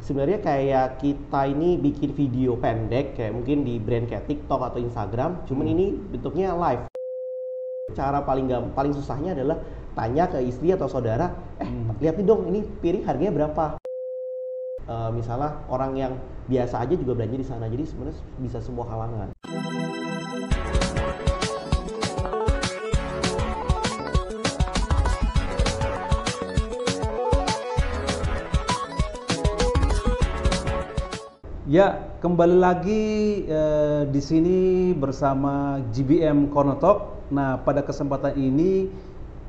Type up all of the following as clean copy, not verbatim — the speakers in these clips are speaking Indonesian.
sebenarnya kayak kita ini bikin video pendek kayak mungkin di brand kayak TikTok atau Instagram, cuman ini bentuknya live. Cara paling susahnya adalah tanya ke istri atau saudara, lihat nih dong ini piring harganya berapa. Misalnya orang yang biasa aja juga belanja di sana, jadi sebenarnya bisa semua kalangan. Ya, kembali lagi di sini bersama GBM Corner Talk. Nah, pada kesempatan ini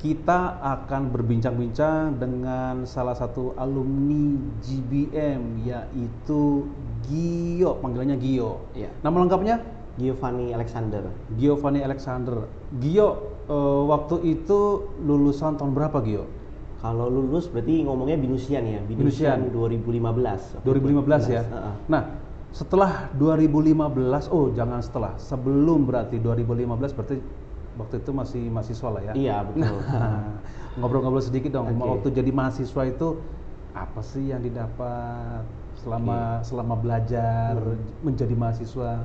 kita akan berbincang-bincang dengan salah satu alumni GBM, yaitu Gio, panggilannya Gio. Ya. Nama lengkapnya? Giovanni Alexander. Giovanni Alexander. Gio, waktu itu lulusan tahun berapa, Gio? Kalau lulus berarti ngomongnya binusian ya, binusian 2015. 2015 ya. Nah, setelah 2015, sebelum berarti 2015 berarti waktu itu masih mahasiswa lah ya. Iya, betul. Ngobrol-ngobrol sedikit dong. Waktu jadi mahasiswa itu apa sih yang didapat selama belajar menjadi mahasiswa?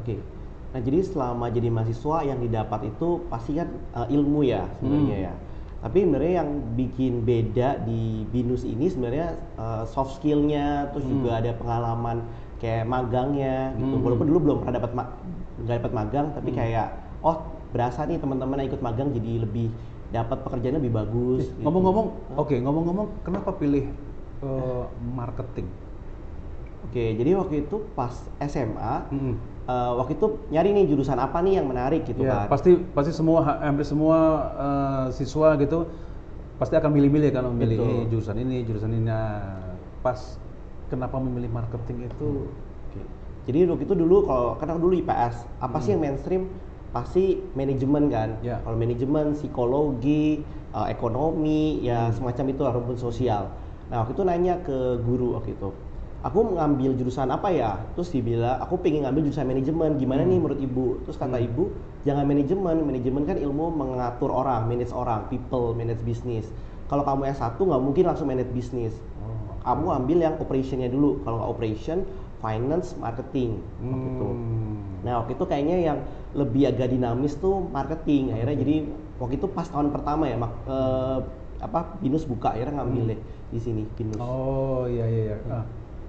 Nah, jadi selama jadi mahasiswa yang didapat itu pasti kan ilmu ya sebenarnya ya. Tapi sebenarnya yang bikin beda di BINUS ini sebenarnya soft skill-nya, terus juga ada pengalaman kayak magangnya gitu. Walaupun dulu belum pernah nggak dapat magang, tapi kayak berasa nih teman-teman yang ikut magang jadi lebih dapat pekerjaan lebih bagus. Gitu. Ngomong-ngomong, kenapa pilih marketing? Jadi waktu itu pas SMA, waktu itu nyari nih jurusan apa nih yang menarik gitu kan. Pasti hampir semua siswa gitu pasti akan milih-milih kan, memilih jurusan ini. Nah, pas kenapa memilih marketing itu? Jadi waktu itu dulu karena dulu IPS, apa sih yang mainstream? Pasti manajemen kan. Kalau manajemen, psikologi, ekonomi, ya semacam itu lah, rumpun sosial. Nah, waktu itu nanya ke guru waktu itu, aku ngambil jurusan apa ya? Terus dibilang, aku pengen ngambil jurusan manajemen. Gimana nih menurut ibu? Terus kata ibu, jangan manajemen kan ilmu mengatur orang, manage orang, people, manage bisnis. Kalau kamu S1 nggak mungkin langsung manage bisnis. Kamu ambil yang operationnya dulu. Kalau nggak operation, finance, marketing. Gitu. Nah, waktu itu kayaknya yang lebih agak dinamis tuh marketing. Akhirnya jadi waktu itu pas tahun pertama ya, BINUS buka, akhirnya ngambil deh di sini BINUS. Oh iya.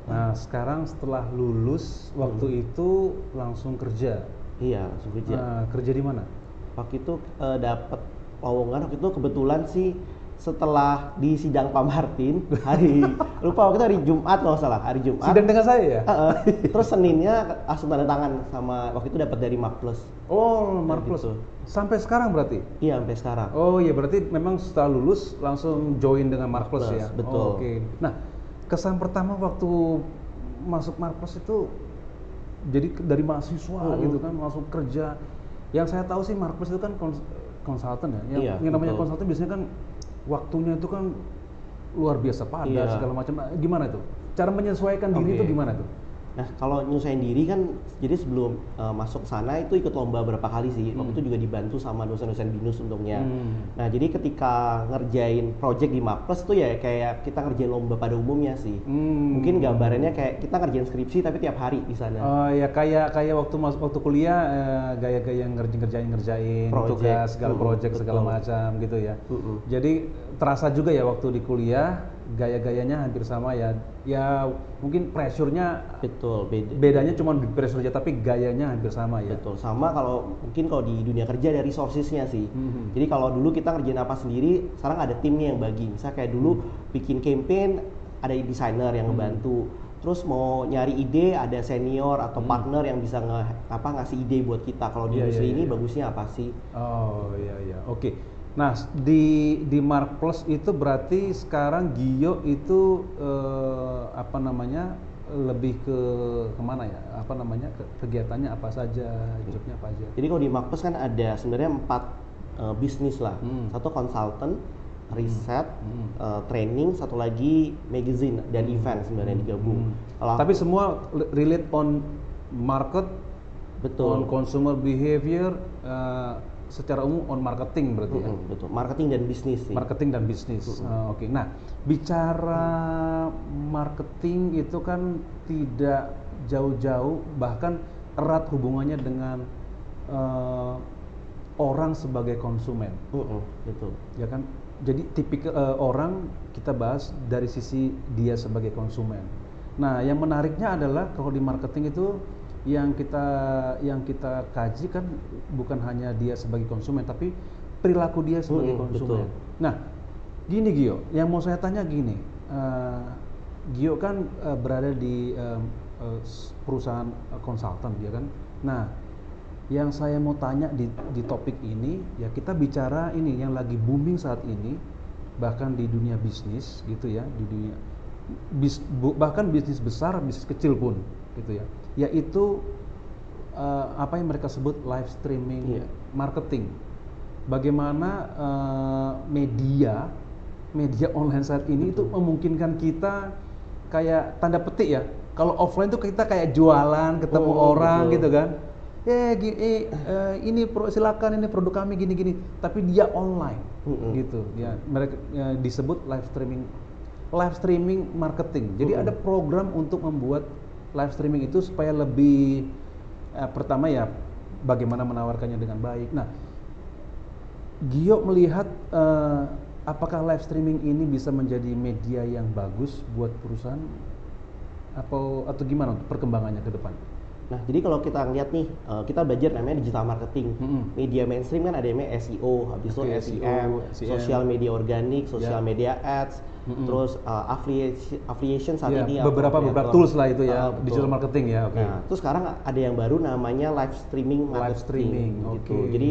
Nah, sekarang setelah lulus waktu itu langsung kerja. Iya, langsung kerja. Kerja di mana? Waktu itu dapat lowongan, waktu itu kebetulan sih setelah di sidang Pak Martin lupa waktu itu hari Jumat kalau salah, hari Jumat. Sidang dengan saya ya? Terus Seninnya langsung tanda tangan sama, waktu itu dapat dari Mark Plus. Oh, Mark Plus. Gitu. Sampai sekarang berarti? Iya, sampai sekarang. Oh iya, berarti memang setelah lulus langsung join dengan Mark Plus ya? Betul. Oke. Nah, kesan pertama waktu masuk Mark Plus itu jadi dari mahasiswa gitu kan, langsung kerja. Yang saya tahu sih Mark Plus itu kan konsultan ya. Yang namanya konsultan biasanya kan waktunya itu kan luar biasa padat segala macam. Gimana itu? Cara menyesuaikan diri itu gimana tuh? Nah, kalau nyesuaiin diri kan, jadi sebelum masuk sana itu ikut lomba berapa kali sih. Waktu itu juga dibantu sama dosen-dosen BINUS untungnya. Nah, jadi ketika ngerjain project di Maples itu ya kayak kita ngerjain lomba pada umumnya sih. Mungkin gambarannya kayak kita ngerjain skripsi tapi tiap hari di sana. Oh ya, kayak waktu kuliah gaya-gaya ngerjain tugas, segala project segala macam gitu ya. Jadi terasa juga ya waktu di kuliah gaya-gayanya hampir sama ya. Ya mungkin pressure-nya bedanya cuma pressure aja, tapi gayanya hampir sama ya. Betul, sama mungkin kalau di dunia kerja ada resources-nya sih. Jadi kalau dulu kita ngerjain apa sendiri, sekarang ada timnya yang bagi. Misalnya kayak dulu bikin campaign, ada desainer yang ngebantu. Terus mau nyari ide, ada senior atau partner yang bisa ngasih ide buat kita. Kalau di industri ini bagusnya apa sih? Oh iya. Oke. Nah, di Mark Plus itu berarti sekarang Gio itu lebih ke kemana ya? Kegiatannya apa saja, jobnya apa aja? Jadi kalau di Mark Plus kan ada sebenarnya 4 bisnis lah. Satu konsultan, riset, training, satu lagi magazine dan event sebenarnya digabung. Tapi semua relate on market, on consumer behavior. secara umum on marketing berarti ya. Betul, marketing dan bisnis sih. Marketing dan bisnis. Oke. Nah, bicara marketing itu kan tidak jauh-jauh, bahkan erat hubungannya dengan orang sebagai konsumen. Betul. Ya kan? Jadi tipikal orang kita bahas dari sisi dia sebagai konsumen. Nah, yang menariknya adalah kalau di marketing itu yang kita kaji kan bukan hanya dia sebagai konsumen, tapi perilaku dia sebagai konsumen. Betul. Nah, gini Gio, yang mau saya tanya gini, Gio kan berada di perusahaan konsultan, ya kan? Nah, yang saya mau tanya di topik ini, ya kita bicara ini yang lagi booming saat ini, bahkan di dunia bisnis gitu ya, di dunia bahkan bisnis besar, bisnis kecil pun gitu ya, yaitu apa yang mereka sebut live streaming marketing. Bagaimana media online saat ini itu memungkinkan kita kayak tanda petik ya, kalau offline tuh kita kayak jualan, ketemu orang gitu kan, ini silakan, ini produk kami gini-gini, tapi dia online gitu ya, mereka disebut live streaming marketing. Jadi ada program untuk membuat live streaming itu supaya lebih pertama ya bagaimana menawarkannya dengan baik. Nah, Gio melihat apakah live streaming ini bisa menjadi media yang bagus buat perusahaan atau gimana untuk perkembangannya ke depan? Nah, jadi kalau kita lihat nih, kita belajar namanya digital marketing. Media mainstream kan ada namanya SEO, habis itu SEM, social media organik, social media ads, terus affiliation saat ini beberapa tools lah itu ya, digital marketing ya. Nah, terus sekarang ada yang baru namanya live streaming marketing gitu. Jadi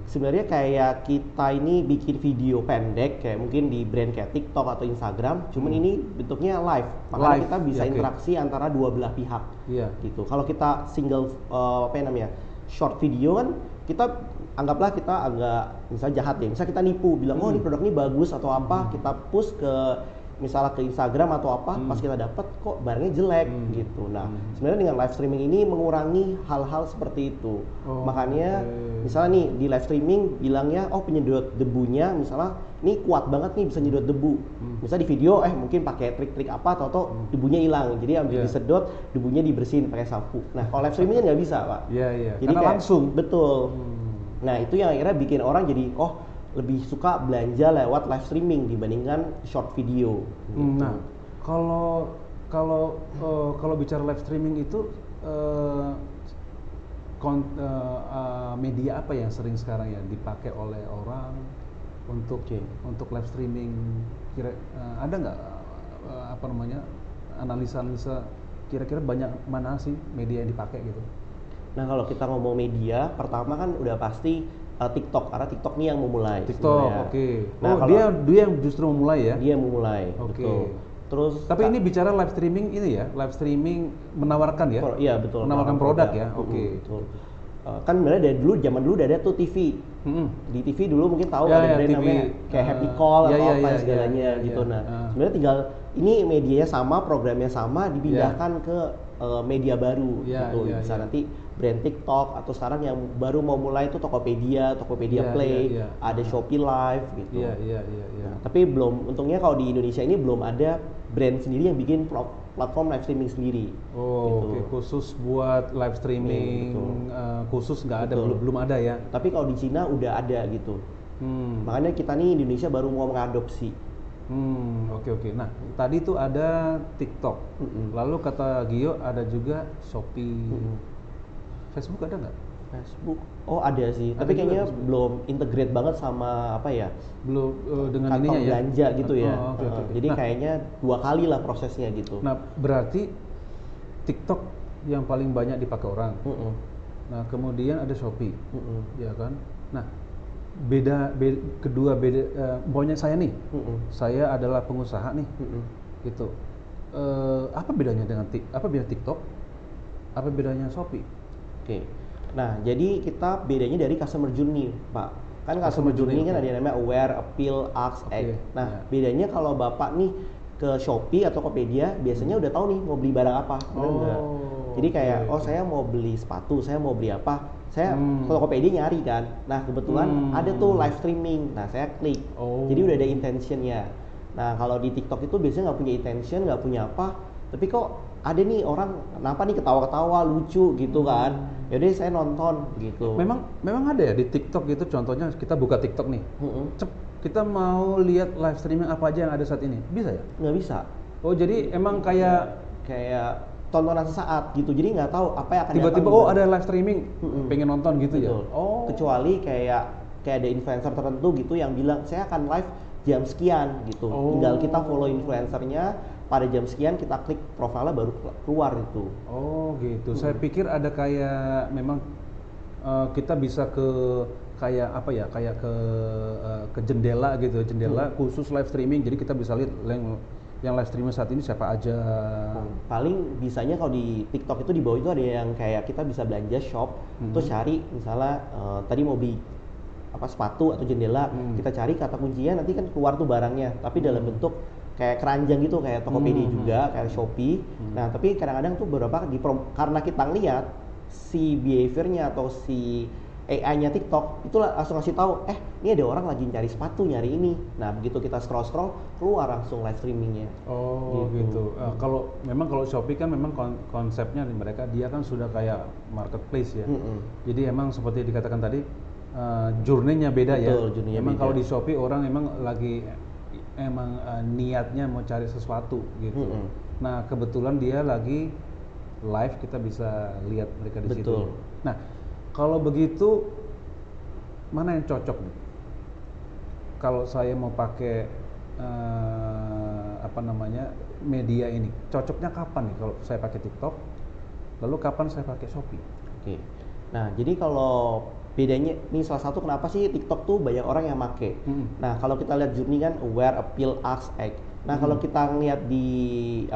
sebenarnya kayak kita ini bikin video pendek kayak mungkin di brand kayak TikTok atau Instagram, cuman ini bentuknya live. Makanya kita bisa interaksi antara dua belah pihak. Gitu. Kalau kita single short video kan kita anggaplah kita agak misalnya jahat ya, misalnya kita nipu bilang oh ini produk ini bagus atau apa, kita push ke misalnya ke Instagram atau apa, pas kita dapat kok barangnya jelek gitu. Nah, sebenarnya dengan live streaming ini mengurangi hal-hal seperti itu. Makanya misalnya nih di live streaming bilangnya oh penyedot debunya misalnya ini kuat banget nih bisa nyedot debu. Misalnya di video mungkin pakai trik-trik apa atau debunya hilang. Jadi ambil disedot, debunya dibersihin pakai sapu. Nah, kalau live streaming kan nggak bisa, Pak. Jadi karena kayak, langsung. Betul. Nah, itu yang akhirnya bikin orang jadi lebih suka belanja lewat live streaming dibandingkan short video. Gitu. Nah, kalau bicara live streaming itu media apa yang sering sekarang ya dipakai oleh orang untuk live streaming? Ada nggak analisa kira-kira banyak mana sih media yang dipakai gitu? Nah, kalau kita ngomong media, pertama kan udah pasti TikTok, karena TikTok nih yang memulai. TikTok, Nah, dia yang justru memulai ya? Dia memulai, betul. Terus, tapi ini bicara live streaming ini ya, live streaming menawarkan ya? Iya betul. Menawarkan produk ya, betul. Kan sebenarnya dari zaman dulu udah ada tuh TV. Di TV dulu mungkin tahu ada brand namanya kayak Happy Call atau apa segalanya gitu. Nah, sebenarnya tinggal ini medianya sama, programnya sama, dipindahkan ke media baru gitu. Bisa nanti brand TikTok atau sekarang yang baru mau mulai itu Tokopedia Play, ada Shopee Live gitu. Nah, tapi untungnya kalau di Indonesia ini belum ada brand sendiri yang bikin platform live streaming sendiri. Khusus buat live streaming, khusus nggak ada, belum ada ya. Tapi kalau di Cina udah ada gitu. Makanya kita nih Indonesia baru mau mengadopsi. Nah, tadi tuh ada TikTok. Lalu kata Gio ada juga Shopee. Facebook ada nggak? Facebook, ada sih. Tapi kayaknya belum integrate banget sama apa ya? Belum dengan ininya ya. Belanja gitu ya. Jadi kayaknya 2 kali lah prosesnya gitu. Nah, berarti TikTok yang paling banyak dipakai orang. Nah, kemudian ada Shopee, ya kan? Nah, kedua pokoknya saya nih, saya adalah pengusaha nih, gitu. Apa bedanya dengan TikTok? Apa bedanya Shopee? Nah, jadi kita bedanya dari customer journey, Pak. Kan customer journey kan ada yang namanya aware, appeal, ask, act. Nah, bedanya kalau Bapak nih ke Shopee atau Tokopedia, biasanya udah tahu nih mau beli barang apa. Jadi kayak, saya mau beli sepatu, saya mau beli apa. Saya Tokopedia nyari kan. Nah kebetulan ada tuh live streaming. Nah saya klik. Jadi udah ada intentionnya. Nah kalau di TikTok itu biasanya nggak punya intention, nggak punya apa. Tapi kok ada nih orang kenapa nih ketawa-ketawa lucu gitu kan. Yaudah saya nonton gitu. Memang ada ya di TikTok gitu, contohnya kita buka TikTok nih. Kita mau lihat live streaming apa aja yang ada saat ini. Bisa ya? Nggak bisa. Oh jadi emang kayak tontonan sesaat gitu, jadi nggak tahu apa yang akan tiba-tiba ada live streaming, pengen nonton gitu. Betul. Ya. Kecuali kayak ada influencer tertentu gitu yang bilang saya akan live jam sekian gitu. Tinggal kita follow influencernya, pada jam sekian kita klik profilnya baru keluar itu. Oh gitu. Saya pikir ada kayak memang kita bisa ke kayak apa ya, kayak ke jendela gitu, jendela khusus live streaming, jadi kita bisa lihat yang live streaming saat ini siapa aja. Paling bisanya kalau di TikTok itu di bawah itu ada yang kayak kita bisa belanja shop, terus cari misalnya tadi mau beli sepatu atau jendela, kita cari kata kuncinya, nanti kan keluar tuh barangnya, tapi dalam bentuk kayak keranjang gitu, kayak Tokopedia juga, kayak Shopee. Nah tapi kadang-kadang tuh beberapa karena kita ngeliat si behaviornya atau si AI-nya TikTok itu langsung ngasih tahu, ini ada orang lagi cari sepatu, nyari ini. Nah begitu kita scroll keluar langsung live streamingnya. Gitu. Kalau Shopee kan memang konsepnya mereka dia kan sudah kayak marketplace ya. Jadi emang seperti dikatakan tadi journey-nya beda. Betul, ya. Emang kalau di Shopee orang emang lagi niatnya mau cari sesuatu gitu. Nah kebetulan dia lagi live, kita bisa lihat mereka di situ. Nah kalau begitu, mana yang cocok nih? Kalau saya mau pakai media ini, cocoknya kapan nih kalau saya pakai TikTok? Lalu kapan saya pakai Shopee? Oke. Nah, jadi kalau bedanya nih salah satu kenapa sih TikTok tuh banyak orang yang make. Nah, kalau kita lihat journey kan aware, appeal, ask, act. Nah, kalau kita ngeliat di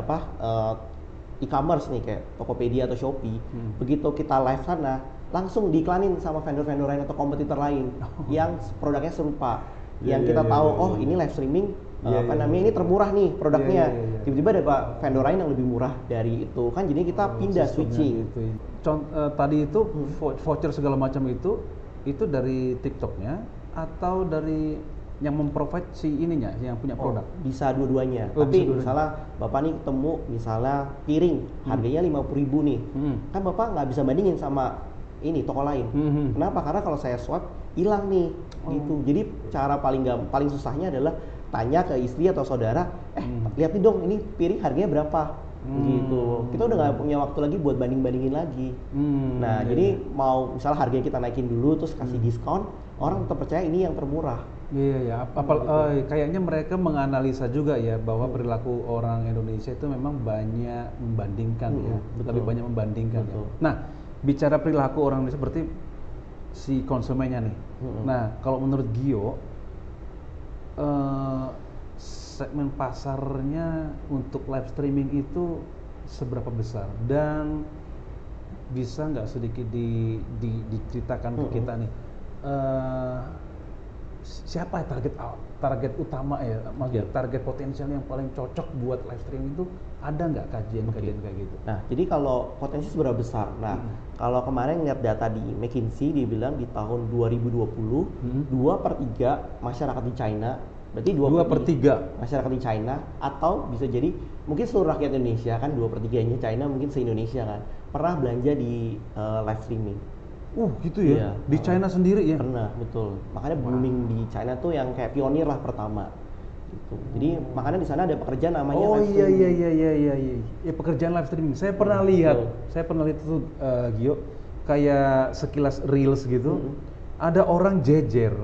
e-commerce nih kayak Tokopedia atau Shopee, begitu kita live sana langsung diiklanin sama vendor-vendor lain atau kompetitor lain yang produknya serupa, yang kita tahu ini live streaming ini termurah nih produknya, tiba-tiba ada vendor lain yang lebih murah dari itu kan, jadi kita pindah switching gitu. Tadi itu voucher segala macam itu dari TikToknya atau dari yang memprovide si ininya, yang punya produk? Bisa dua-duanya. Tapi misalnya Bapak nih ketemu misalnya piring harganya 50.000 nih, kan Bapak nggak bisa bandingin sama ini toko lain. Kenapa? Karena kalau saya swipe hilang nih, gitu. Jadi cara paling susahnya adalah tanya ke istri atau saudara, lihat nih dong ini piring harganya berapa, gitu. Kita udah nggak punya waktu lagi buat banding-bandingin lagi. Nah, jadi mau misalnya harganya kita naikin dulu terus kasih diskon, orang tetap percaya ini yang termurah. Iya. Kayaknya mereka menganalisa juga ya bahwa perilaku orang Indonesia itu memang banyak membandingkan lebih banyak membandingkan. Ya. Nah, bicara perilaku orang Indonesia berarti si konsumennya nih. Nah, kalau menurut Gio, segmen pasarnya untuk live streaming itu seberapa besar, dan bisa nggak sedikit diceritakan ke kita nih, siapa target utama ya, maksudnya target potensial yang paling cocok buat live streaming itu, ada nggak kajian kayak gitu? Nah, jadi kalau potensi seberapa besar? Nah, kalau kemarin lihat data di McKinsey, dia bilang di tahun 2020 2/3 masyarakat di China, berarti 2/3 masyarakat di China, atau bisa jadi mungkin seluruh rakyat Indonesia kan, 2/3-nya China mungkin se-Indonesia kan, pernah belanja di live streaming. Gitu ya? Iya. Di China sendiri ya? Pernah, betul. Makanya booming di China tuh yang kayak pionir lah pertama. Gitu. Jadi makanya di sana ada pekerjaan namanya live streaming. Iya. Ya, pekerjaan live streaming. Saya pernah lihat itu Gio, kayak sekilas reels gitu. Ada orang jejer.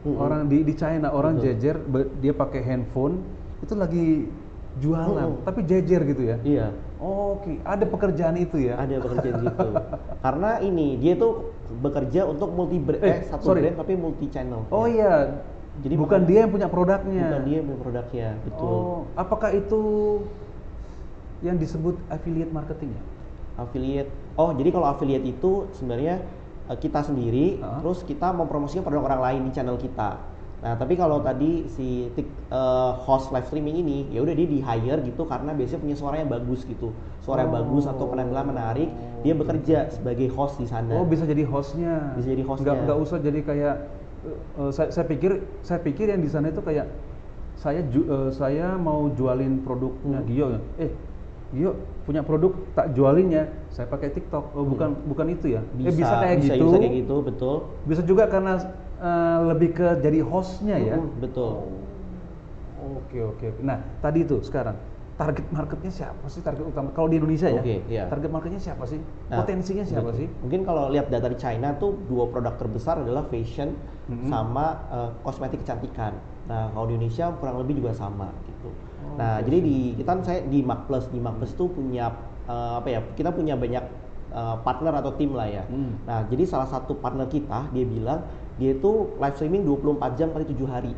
Orang di China, orang jejer, dia pakai handphone, itu lagi jualan, tapi jejer gitu ya? Iya. Oke, ada pekerjaan itu ya? Ada pekerjaan gitu. Karena ini dia tuh bekerja untuk satu brand tapi multi channel. Oh iya. Jadi bukan dia yang punya produknya. Bukan dia yang punya produknya, betul. Apakah itu yang disebut affiliate marketing ya? Affiliate. Jadi kalau affiliate itu sebenarnya kita sendiri, terus kita mempromosikan produk orang lain di channel kita. Nah, tapi kalau tadi si host live streaming ini, ya udah dia di hire gitu karena biasanya punya suara yang bagus gitu, suara yang bagus atau penampilan menarik, dia bekerja sebagai host di sana. Oh, bisa jadi hostnya. Bisa jadi hostnya. Nggak usah jadi kayak saya pikir yang di sana itu kayak saya mau jualin produknya Gio ya. Gio punya produk tak jualinnya, saya pakai TikTok. Oh, bukan itu ya. Bisa kayak gitu. Bisa kayak gitu, betul. Bisa juga karena lebih ke jadi hostnya ya. Betul. Oke. Nah, tadi itu sekarang target marketnya siapa sih, target utama kalau di Indonesia ya? Iya. Target marketnya siapa sih? Potensinya siapa sih? Mungkin kalau lihat data di China tuh 2 produk terbesar adalah fashion sama kosmetik kecantikan. Nah, kalau di Indonesia kurang lebih juga sama gitu. Nah, jadi saya di Marketplace tuh punya kita punya banyak partner atau tim lah ya. Nah, jadi salah satu partner kita dia bilang dia itu live streaming 24 jam kali 7 hari.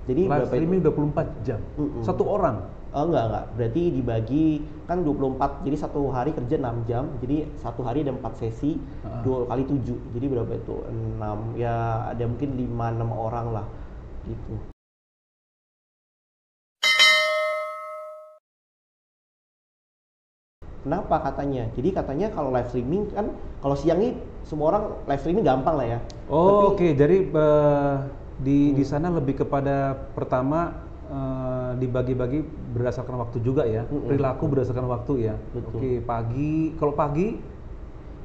Jadi live streaming 24 jam. Satu orang. Enggak. Berarti dibagi kan 24. Jadi satu hari kerja 6 jam. Jadi satu hari ada 4 sesi, 2 kali 7. Jadi berapa itu? 6 ya, ada mungkin 5-6 orang lah gitu. Kenapa katanya? Jadi katanya kalau live streaming kan kalau siang nih semua orang live streaming gampang lah ya. Oke. Jadi di sana lebih kepada pertama dibagi-bagi berdasarkan waktu juga ya. Perilaku berdasarkan waktu ya. Oke, pagi.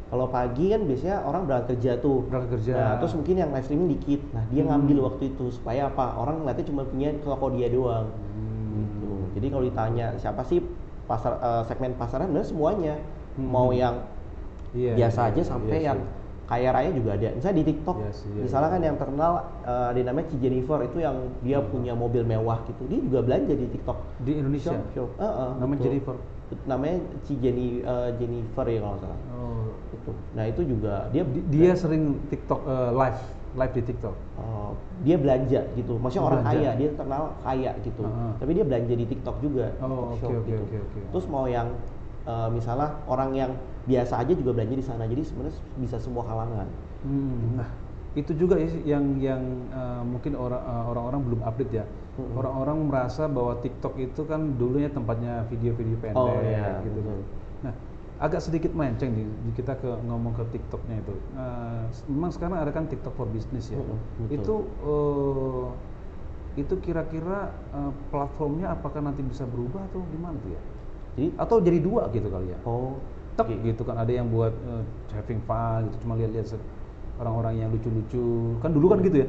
Kalau pagi kan biasanya orang berangkat kerja tuh. Nah, terus mungkin yang live streaming dikit. Nah, dia ngambil waktu itu supaya apa? Orang ngeliatnya cuma punya toko dia doang. Gitu. Jadi kalau ditanya siapa sih segmen pasarnya, benar semuanya. Mau yang biasa aja sampai yang kaya raya juga ada. Misalnya di TikTok, misalnya kan yang terkenal dia namanya Ci Jennifer, itu yang dia punya mobil mewah gitu. Dia juga belanja di TikTok. Di Indonesia? Namanya Jennifer? Namanya Ci Jennifer ya kalau nggak salah. Gitu. Nah itu juga dia sering TikTok live di TikTok. Dia belanja gitu. Maksudnya orang kaya, dia terkenal kaya gitu. Tapi dia belanja di TikTok juga. Oke. Terus mau yang misalnya orang yang biasa aja juga belanja di sana. Jadi sebenarnya bisa semua kalangan. Nah, itu juga yang mungkin orang-orang belum update ya. Orang-orang merasa bahwa TikTok itu kan dulunya tempatnya video-video pendek gitu. Nah, agak sedikit melenceng nih kita ngomong ke TikToknya itu. Memang sekarang ada kan TikTok for Business ya. Itu kira-kira platformnya apakah nanti bisa berubah atau gimana tuh ya? Atau jadi 2 gitu kali ya? Gitu kan, ada yang buat having fun gitu, cuma lihat-lihat orang-orang yang lucu-lucu. Kan dulu kan gitu ya,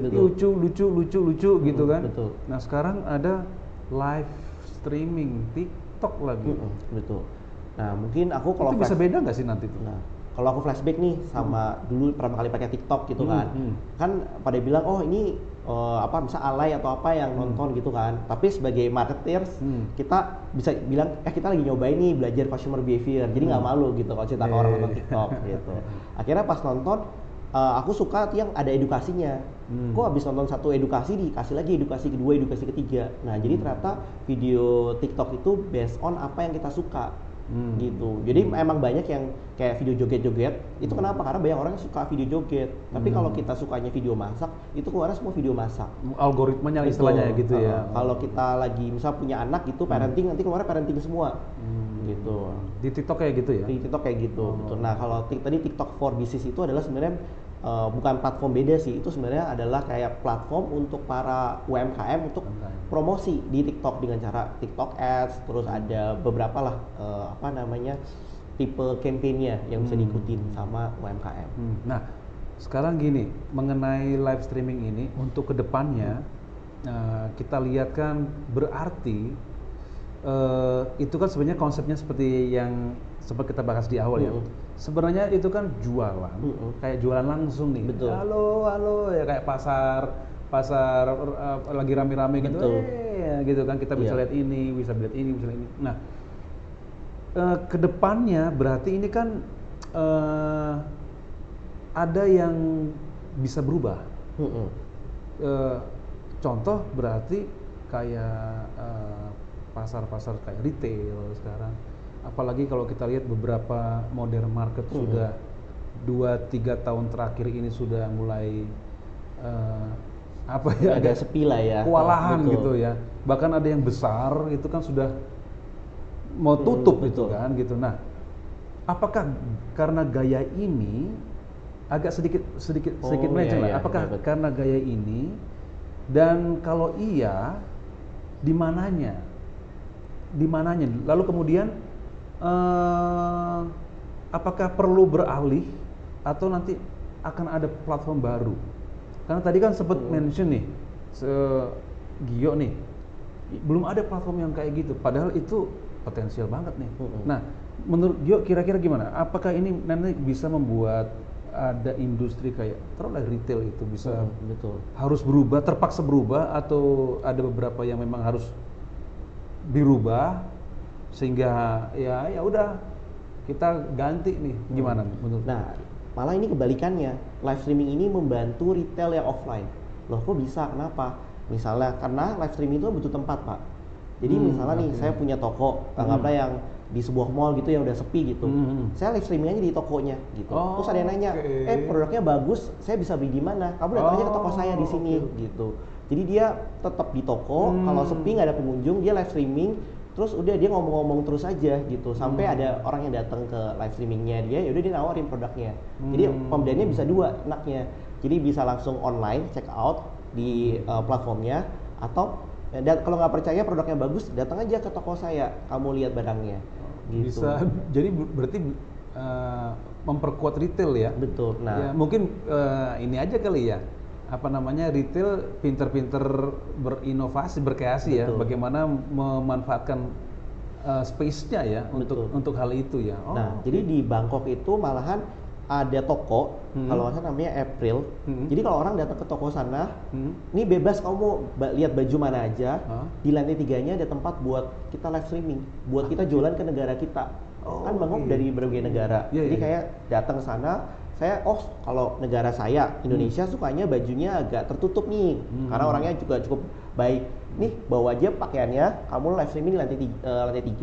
lucu gitu kan. Nah sekarang ada live streaming TikTok lagi. Betul. Nah mungkin aku kalau itu bisa beda nggak sih nanti tuh? Nah, kalau aku flashback nih sama dulu pertama kali pakai TikTok gitu kan pada bilang ini misal alay atau apa yang nonton gitu kan. Tapi sebagai marketers kita bisa bilang kita lagi nyobain nih belajar consumer behavior. Jadi nggak malu gitu kalau cerita ke orang nonton TikTok gitu. Akhirnya pas nonton aku suka yang ada edukasinya. Kok habis nonton satu edukasi dikasih lagi edukasi kedua, edukasi ketiga. Nah jadi ternyata video TikTok itu based on apa yang kita suka. Gitu. Jadi emang banyak yang kayak video joget-joget. Itu kenapa? Karena banyak orang yang suka video joget. Tapi kalau kita sukanya video masak, itu keluarnya semua video masak. Algoritmanya istilahnya gitu ya. Kalau kita lagi misal punya anak gitu parenting, nanti keluarnya parenting semua. Gitu. Di TikTok kayak gitu ya? Di TikTok kayak gitu. Nah, kalau tadi TikTok for Business itu adalah sebenarnya bukan platform beda sih, itu sebenarnya adalah kayak platform untuk para UMKM untuk promosi di TikTok dengan cara TikTok Ads, terus ada beberapa lah tipe campaign-nya yang bisa diikutin sama UMKM. Nah, sekarang gini, mengenai live streaming ini untuk kedepannya kita lihat kan berarti itu kan sebenarnya konsepnya seperti yang sempat kita bahas di awal ya. Sebenarnya itu kan jualan, kayak jualan langsung nih. Betul. Halo ya, kayak pasar lagi rame-rame gitu. Gitu kan, kita bisa lihat ini, bisa lihat ini, bisa lihat ini. Nah, kedepannya berarti ini kan ada yang bisa berubah. Contoh berarti kayak pasar-pasar kayak retail sekarang. Apalagi kalau kita lihat beberapa modern market sudah 2-3 tahun terakhir ini sudah mulai apa ya, agak sepi lah ya, kewalahan gitu ya. Bahkan ada yang besar itu kan sudah mau tutup gitu kan gitu. Nah, apakah karena gaya ini agak sedikit melenceng lah. Apakah karena gaya ini, dan kalau iya di mananya? Lalu kemudian apakah perlu beralih atau nanti akan ada platform baru? Karena tadi kan sempat mention nih, Gio nih, belum ada platform yang kayak gitu. Padahal itu potensial banget nih. Nah, menurut Gio kira-kira gimana? Apakah ini nanti bisa membuat ada industri kayak taruhlah retail itu bisa harus berubah, terpaksa berubah, atau ada beberapa yang memang harus dirubah sehingga ya udah kita ganti nih, gimana menurut? Nah, malah ini kebalikannya, live streaming ini membantu retail yang offline. Loh kok bisa? Kenapa? Misalnya karena live streaming itu butuh tempat, Pak. Jadi misalnya nih saya punya toko, anggaplah yang di sebuah mall gitu yang udah sepi gitu. Saya live streaming aja di tokonya gitu. Terus ada yang nanya, produknya bagus, saya bisa beli di mana? Kamu datang aja ke toko saya di sini gitu. Jadi dia tetap di toko, kalau sepi nggak ada pengunjung, dia live streaming. Terus udah dia ngomong-ngomong terus aja gitu, sampai ada orang yang datang ke live streamingnya dia, ya udah dia nawarin produknya. Jadi pembeliannya bisa dua enaknya. Jadi bisa langsung online check out di platformnya, atau kalau nggak percaya produknya bagus, datang aja ke toko saya, kamu lihat barangnya. Gitu. Bisa, jadi berarti memperkuat retail ya. Betul. Nah, ya, mungkin ini aja kali ya. Apa namanya, retail pinter-pinter berinovasi, berkreasi ya, bagaimana memanfaatkan space-nya ya untuk hal itu ya. Jadi di Bangkok itu malahan ada toko, kalau saya namanya April. Jadi kalau orang datang ke toko sana, ini bebas kamu mau lihat baju mana aja. Di lantai 3-nya ada tempat buat kita live streaming, buat kita jualan ke negara kita. Kan Bangkok dari berbagai negara. Jadi kayak datang ke sana, saya kalau negara saya Indonesia sukanya bajunya agak tertutup nih, karena orangnya juga cukup baik. Nih bawa aja pakaiannya, kamu live streaming di lantai 3.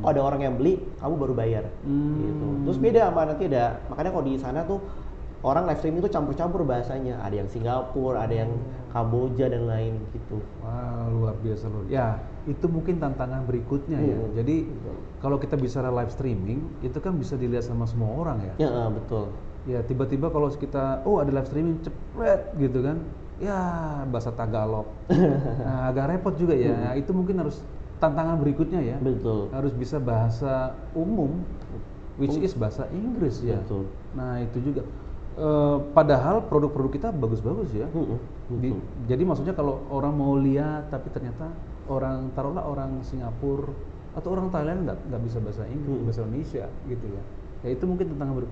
Kalau ada orang yang beli, kamu baru bayar. Gitu. Terus beda sama nanti ada, makanya kalau di sana tuh orang live streaming tuh campur-campur bahasanya. Ada yang Singapura, ada yang Kamboja dan lain gitu. Wah, luar biasa loh. Ya, itu mungkin tantangan berikutnya ya. Jadi kalau kita bicara live streaming, itu kan bisa dilihat sama semua orang ya. Ya, betul. Ya, tiba-tiba kalau kita ada live streaming cepet gitu kan, ya bahasa Tagalog. Nah, agak repot juga ya. Nah, itu mungkin harus tantangan berikutnya ya. Betul. Harus bisa bahasa umum, which is bahasa Inggris ya. Betul. Nah, itu juga. Padahal produk-produk kita bagus-bagus ya. Jadi maksudnya kalau orang mau lihat, tapi ternyata taruhlah orang Singapura atau orang Thailand nggak bisa bahasa Inggris, bahasa Indonesia gitu ya. Ya itu mungkin tantangan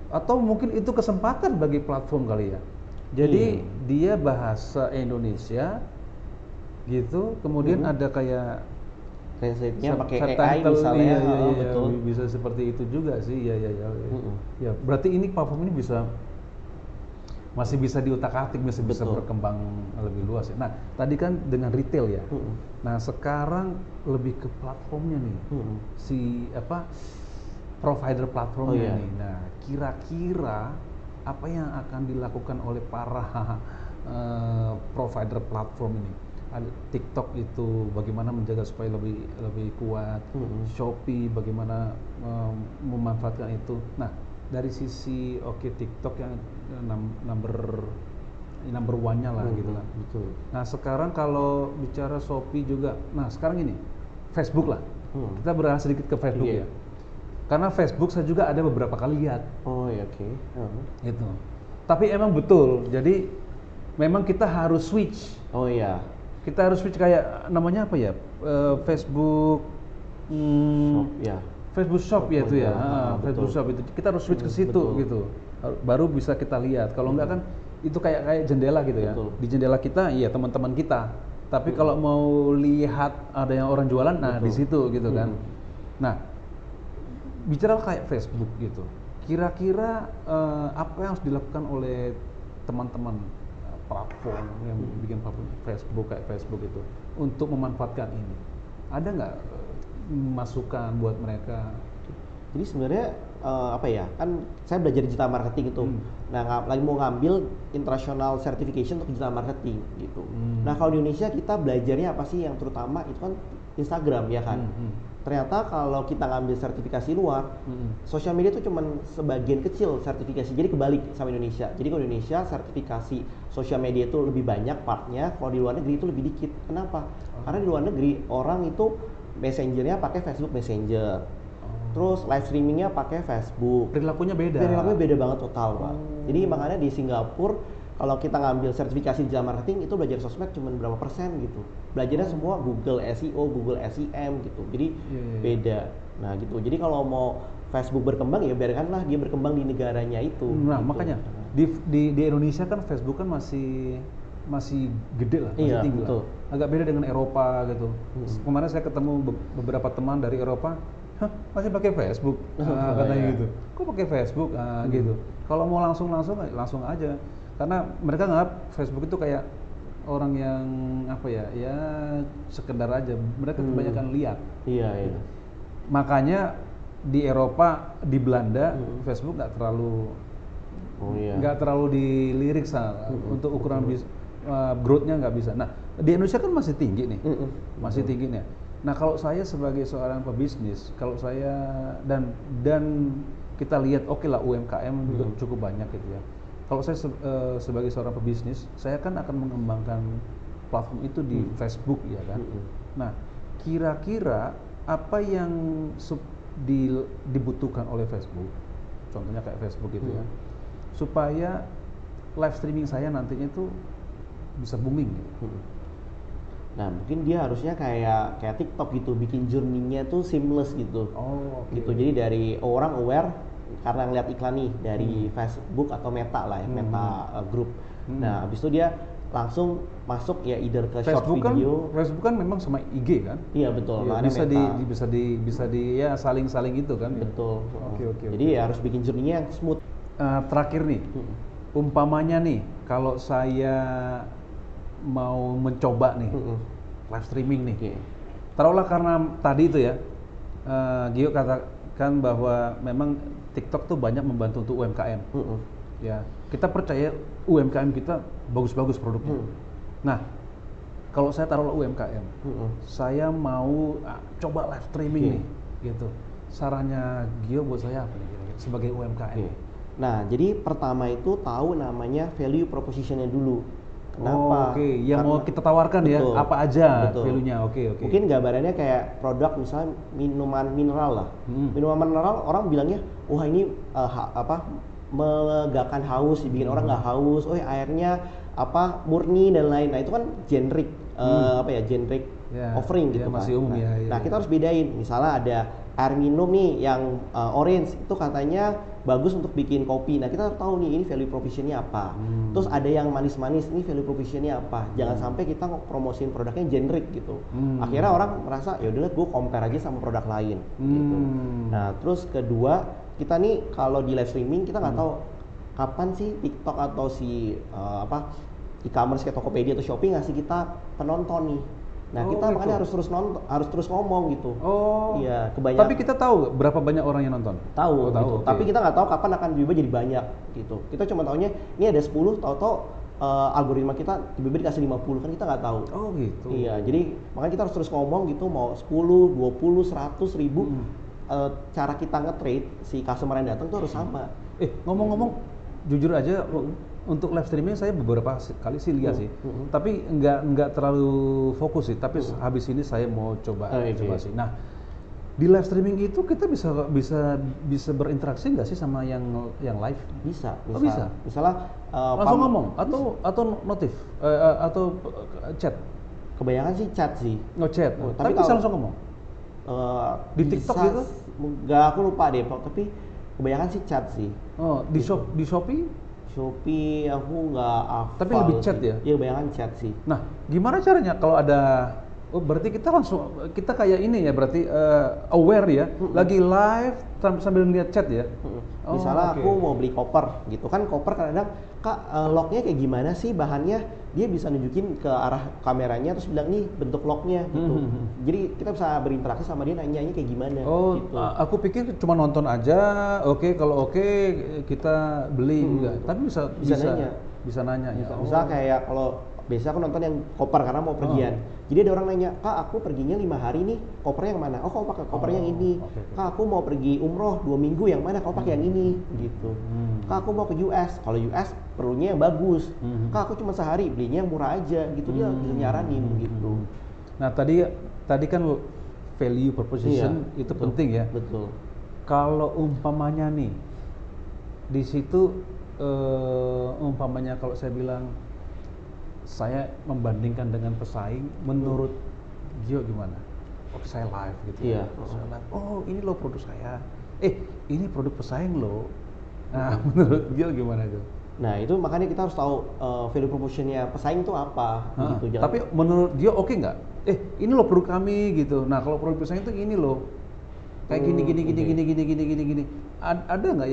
atau mungkin itu kesempatan bagi platform kali ya. Jadi dia bahasa Indonesia gitu, kemudian ada kayak translate-nya pakai AI misalnya. Betul. Bisa seperti itu juga sih. Ya, berarti ini platform ini masih bisa diutak-atik, bisa berkembang lebih luas ya. Nah, tadi kan dengan retail ya. Nah, sekarang lebih ke platformnya nih. Provider platformnya nih. Nah, kira-kira apa yang akan dilakukan oleh para provider platform ini? TikTok itu bagaimana menjaga supaya lebih kuat, Shopee bagaimana memanfaatkan itu. Nah, dari sisi TikTok yang number one-nya lah gitu kan. Betul. Nah, sekarang kalau bicara Shopee juga, nah sekarang ini Facebook lah. Kita beralih sedikit ke Facebook ya. Karena Facebook saya juga ada beberapa kali lihat. Gitu. Tapi emang betul. Jadi memang kita harus switch. Kita harus switch kayak namanya apa ya? Facebook Shop ya. Facebook Shop ya itu ya. Facebook Shop itu kita harus switch ke situ gitu. Baru bisa kita lihat. Kalau enggak kan itu kayak jendela gitu ya. Di jendela kita iya teman-teman kita. Tapi kalau mau lihat ada yang orang jualan, nah di situ gitu kan. Nah, bicara kayak Facebook gitu, kira-kira apa yang harus dilakukan oleh teman-teman platform yang bikin platform Facebook itu untuk memanfaatkan ini? Ada nggak masukan buat mereka? Jadi sebenarnya apa ya, kan saya belajar digital marketing itu. Nah, lagi mau ngambil international certification untuk digital marketing gitu. Nah, kalau di Indonesia kita belajarnya apa sih yang terutama itu kan Instagram ya kan. Ternyata kalau kita ngambil sertifikasi luar, sosial media itu cuma sebagian kecil sertifikasi. Jadi kebalik sama Indonesia. Jadi kalau Indonesia sertifikasi sosial media itu lebih banyak partnya, kalau di luar negeri itu lebih dikit. Kenapa? Karena di luar negeri orang itu messengernya pakai Facebook Messenger. Terus live streamingnya pakai Facebook. Perilakunya beda. Perilakunya beda banget total, Pak. Jadi makanya di Singapura kalau kita ngambil sertifikasi digital marketing itu belajar sosmed cuma berapa persen gitu. Belajarnya semua Google SEO, Google SEM gitu. Jadi beda. Nah gitu. Jadi kalau mau Facebook berkembang ya biarkanlah dia berkembang di negaranya itu. Nah gitu. makanya di Indonesia kan Facebook kan masih gede lah, masih tinggi lah. Agak beda dengan Eropa gitu. Kemarin saya ketemu beberapa teman dari Eropa, masih pakai Facebook, katanya gitu. Kok pakai Facebook? Gitu. Kalau mau langsung aja. Karena mereka nganggap Facebook itu kayak orang yang apa ya sekedar aja. Mereka kebanyakan lihat. Iya. Makanya di Eropa, di Belanda, Facebook nggak terlalu dilirik untuk ukuran growth-nya nggak bisa. Nah di Indonesia kan masih tinggi nih, masih tinggi nih. Nah kalau saya sebagai seorang pebisnis, kalau saya dan kita lihat oke lah UMKM juga cukup banyak gitu ya. Kalau saya sebagai seorang pebisnis, saya kan akan mengembangkan platform itu di Facebook ya kan. Nah, kira-kira apa yang dibutuhkan oleh Facebook, contohnya kayak Facebook gitu ya, supaya live streaming saya nantinya itu bisa booming gitu. Nah, mungkin dia harusnya kayak TikTok gitu, bikin journey-nya tuh seamless gitu. Gitu. Jadi dari orang aware karena ngeliat iklan nih dari Facebook atau Meta lah ya, Meta Group. Nah, habis itu dia langsung masuk ya either ke short video. Facebook kan memang sama IG kan? Iya betul. Ya, bisa di ya saling itu kan? Betul. Oke. Jadi ya harus bikin journey-nya yang smooth. Terakhir nih, umpamanya nih, kalau saya mau mencoba nih live streaming nih, taruhlah karena tadi itu ya, Gio katakan bahwa memang TikTok tuh banyak membantu untuk UMKM. Ya, kita percaya UMKM kita bagus-bagus produknya. Nah, kalau saya taruh UMKM, saya mau coba live streaming nih, gitu. Sarannya Gio buat saya apa nih sebagai UMKM? Nah, jadi pertama itu tahu namanya value proposition-nya dulu. Kenapa? Yang mau kita tawarkan ya, apa aja value-nya? Oke. Mungkin gambarannya kayak produk misalnya minuman mineral lah. Minuman mineral orang bilangnya, wah ini melegakan haus, dibikin orang nggak haus. Oh airnya murni dan lain. Nah itu kan generic generic offering gitu kan. Masih umum Nah kita harus bedain. Misalnya ada air minum nih yang orange itu katanya bagus untuk bikin kopi. Nah kita harus tahu nih ini value proposition-nya apa. Terus ada yang manis-manis, ini value proposition-nya apa. Jangan sampai kita promosiin produknya generic gitu. Akhirnya orang merasa ya udahlah gue compare aja sama produk lain gitu. Nah terus kedua, kita nih kalau di live streaming kita nggak tahu kapan sih TikTok atau si e-commerce kayak Tokopedia atau Shopee ngasih kita penonton nih. Nah kita makanya harus terus ngomong gitu. Iya, kebanyakan. Tapi kita tahu berapa banyak orang yang nonton? Tahu. Okay. Tapi kita nggak tahu kapan akan tiba-tiba jadi banyak gitu. Kita cuma taunya ini ada 10, tahu-tahu algoritma kita tiba-tiba dikasih 50, kan kita nggak tahu. Oh gitu. Iya, jadi makanya kita harus terus ngomong gitu, mau 10, 20, 100, 1000. Cara kita nge-trade si customer yang datang tuh harus sama. Ngomong-ngomong, jujur aja untuk live streaming saya beberapa kali sih lihat sih, tapi nggak terlalu fokus sih. Tapi habis ini saya mau coba sih. Nah, di live streaming itu kita bisa berinteraksi nggak sih sama yang live? Bisa. Misalnya langsung ngomong atau notif atau chat. Kebanyakan sih chat sih. Chat. Tapi bisa langsung ngomong. Di TikTok gitu? Nggak, aku lupa deh, tapi kebanyakan sih chat sih. Di Shopee? Shopee aku nggak hafal. Tapi lebih chat ya? Iya, kebanyakan chat sih. Nah, gimana caranya kalau ada Oh, berarti kita kayak ini ya, berarti aware ya, lagi live sambil lihat chat ya. Misalnya aku mau beli koper gitu kan, koper kadang Kak locknya kayak gimana sih bahannya, dia bisa nunjukin ke arah kameranya terus bilang nih bentuk locknya gitu. Jadi kita bisa berinteraksi sama dia, nanya kayak gimana. Oh, gitu. Aku pikir cuma nonton aja, kalau oke kita beli enggak, tapi bisa nanya ya. Misal kayak kalau biasanya aku nonton yang koper karena mau pergian. Jadi ada orang nanya, Kak aku perginya 5 hari nih, kopernya yang mana? Oh kau pakai koper yang ini. Kak aku mau pergi umroh 2 minggu, yang mana? Kau pakai yang ini gitu. Kak aku mau ke US, kalau US perlunya yang bagus. Kak aku cuma sehari, belinya yang murah aja gitu. Dia bisa nyaranin gitu. Nah tadi kan value proposition itu betul, penting ya. Betul. Kalau umpamanya nih di situ umpamanya kalau saya bilang saya membandingkan dengan pesaing, menurut Gio gimana? Oke, saya live gitu. Iya. Saya live. Oh, ini loh produk saya. Ini produk pesaing loh. Nah, menurut Gio gimana Gio? Nah, itu makanya kita harus tahu value proposition-nya pesaing itu apa gitu. Tapi menurut Gio oke nggak? Ini loh produk kami gitu. Nah, kalau produk pesaing itu ini loh. Kayak gini. Ada nggak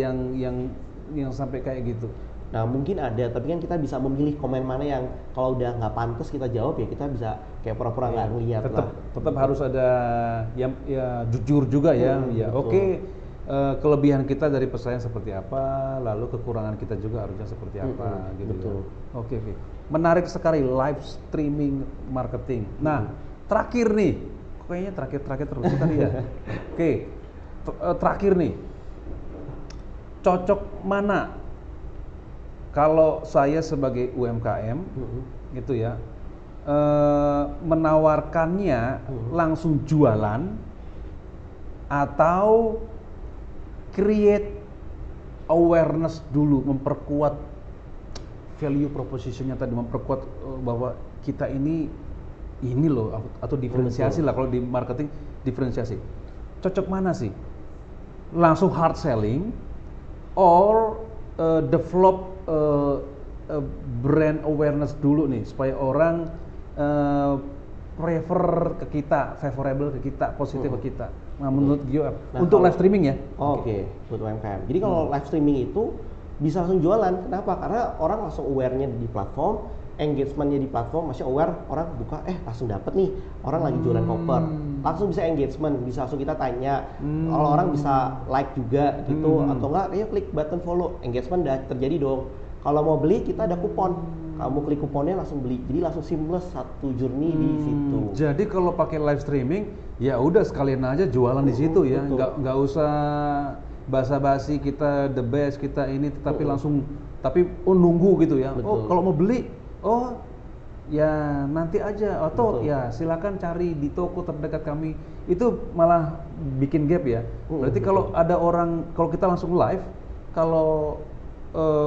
yang sampai kayak gitu? Nah mungkin ada, tapi kan kita bisa memilih komen mana yang kalau udah nggak pantas kita jawab ya kita bisa kayak pura-pura nggak ngeliat lah. Tetap harus ada ya jujur juga ya. Oke, kelebihan kita dari pesaing seperti apa, lalu kekurangan kita juga harusnya seperti apa gitu. Betul. Ya. Oke. Menarik sekali live streaming marketing. Nah terakhir nih, kayaknya terakhir terus tadi ya. Oke, terakhir nih, cocok mana? Kalau saya sebagai UMKM gitu ya, menawarkannya langsung jualan atau create awareness dulu, memperkuat value proposition-nya tadi, memperkuat bahwa kita ini loh, atau diferensiasi lah kalau di marketing, diferensiasi. Cocok mana sih? Langsung hard selling or develop brand awareness dulu nih supaya orang prefer ke kita, favorable ke kita, positif ke kita. Nah, menurut Gio untuk live streaming ya? Oke, buat UMKM. Jadi kalau live streaming itu bisa langsung jualan. Kenapa? Karena orang langsung aware-nya di platform, engagement-nya di platform, masih aware, orang buka, langsung dapet nih, orang lagi jualan koper. Langsung bisa engagement, bisa langsung kita tanya. Kalau orang bisa like juga gitu, atau enggak, ayo klik button follow, engagement udah terjadi dong. Kalau mau beli, kita ada kupon. Kamu klik kuponnya langsung beli. Jadi langsung seamless satu journey di situ. Jadi kalau pakai live streaming, ya udah sekalian aja jualan di situ ya. Nggak usah basa-basi kita the best, kita ini, tetapi langsung nunggu gitu ya. Oh, kalau mau beli, ya nanti aja, atau ya silakan cari di toko terdekat kami. Itu malah bikin gap ya. Berarti kalau ada orang, kalau kita langsung live, kalau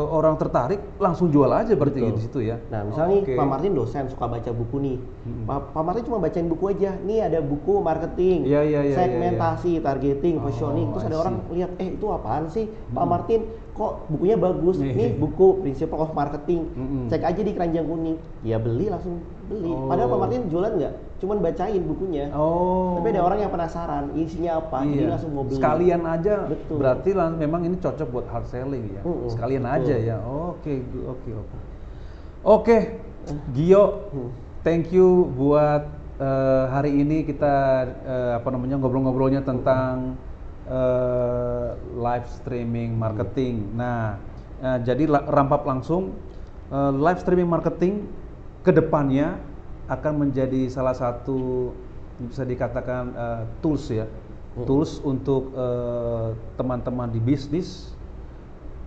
orang tertarik langsung jual aja berarti di situ ya. Nah misalnya nih Pak Martin dosen suka baca buku nih. Pak Martin cuma bacain buku aja. Nih ada buku marketing, segmentasi, targeting, positioning. Terus ada orang lihat, itu apaan sih Pak Martin? Kok bukunya bagus? Nih buku Principle of Marketing. Cek aja di keranjang kuning. Ya beli, langsung beli. Padahal Pak Martin jualan nggak? Cuman bacain bukunya. Tapi ada orang yang penasaran isinya apa, jadi langsung mau beli. Sekalian aja. Betul. Berarti memang ini cocok buat hard selling ya. Sekalian aja ya. Oke. Gio, thank you buat hari ini kita ngobrol-ngobrolnya tentang live streaming marketing. Nah, jadi rampak langsung live streaming marketing kedepannya akan menjadi salah satu bisa dikatakan tools ya, tools untuk teman-teman di bisnis,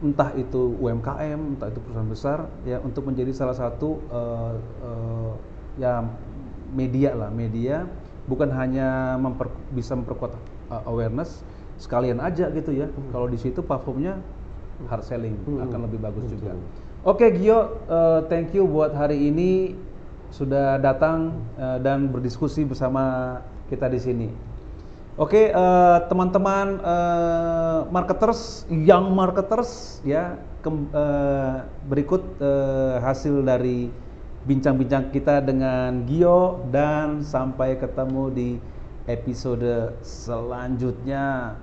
entah itu UMKM, entah itu perusahaan besar ya, untuk menjadi salah satu ya media bukan hanya bisa memperkuat awareness, sekalian aja gitu ya. Kalau di situ platformnya hard selling akan lebih bagus juga. Oke Gio, thank you buat hari ini sudah datang dan berdiskusi bersama kita di sini. Oke, teman-teman marketers, young marketers ya, berikut hasil dari bincang-bincang kita dengan Gio, dan sampai ketemu di episode selanjutnya.